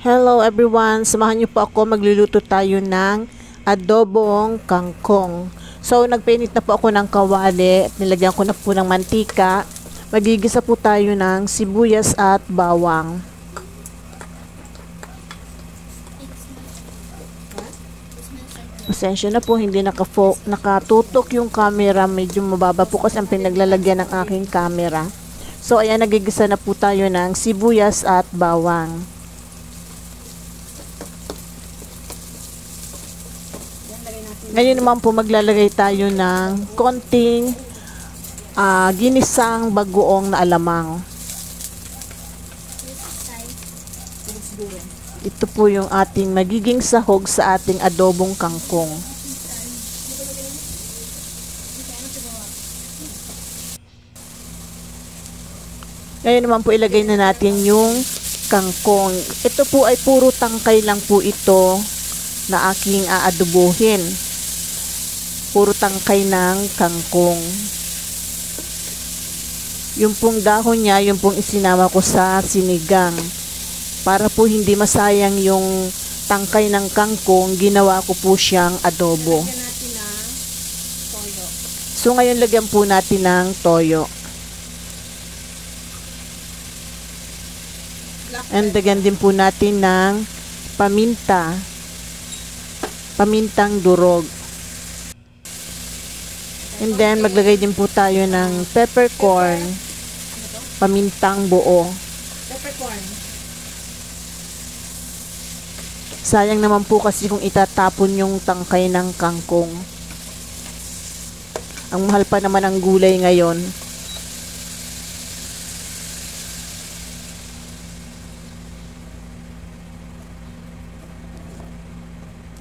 Hello everyone! Samahan niyo po ako, magluluto tayo ng adobong kangkong. So, nagpainit na po ako ng kawali at nilagyan ko na po ng mantika. Magigisa po tayo ng sibuyas at bawang. Pasensya na po, hindi nakatutok yung camera. Medyo mababa po kasi ang pinaglalagyan ng aking camera. So, ayan, nagigisa na po tayo ng sibuyas at bawang. Ngayon naman po maglalagay tayo ng konting ginisang bagoong na alamang. Ito po yung ating magiging sahog sa ating adobong kangkong. Ngayon naman po ilagay na natin yung kangkong. Ito po ay puro tangkay lang po ito na aking aadobohin. Puro tangkay ng kangkong. Yung pong dahon niya, yung pong isinama ko sa sinigang. Para po hindi masayang yung tangkay ng kangkong, ginawa ko po siyang adobo. So ngayon lagyan po natin ng toyo. And lagyan din po natin ng paminta. Pamintang durog. And then, maglagay din po tayo ng peppercorn. Pamintang buo. Peppercorn. Sayang naman po kasi kung itatapon yung tangkay ng kangkong. Ang mahal pa naman ang gulay ngayon.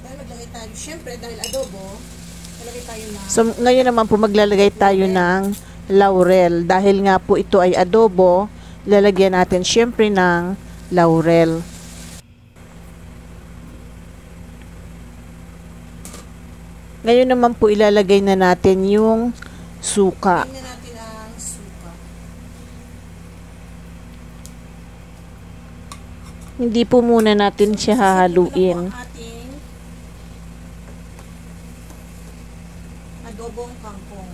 Maglagay tayo, syempre dahil adobo, maglagay tayo na. So, ngayon naman po maglalagay tayo ng laurel. Dahil nga po ito ay adobo, lalagyan natin syempre ng laurel. Ngayon naman po ilalagay na natin yung suka. Tingnan natin ang suka. Hindi po muna natin siya hahaluin. Ating adobong kangkong.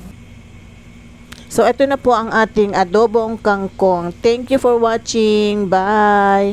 So, ito na po ang ating adobong kangkong. Thank you for watching. Bye!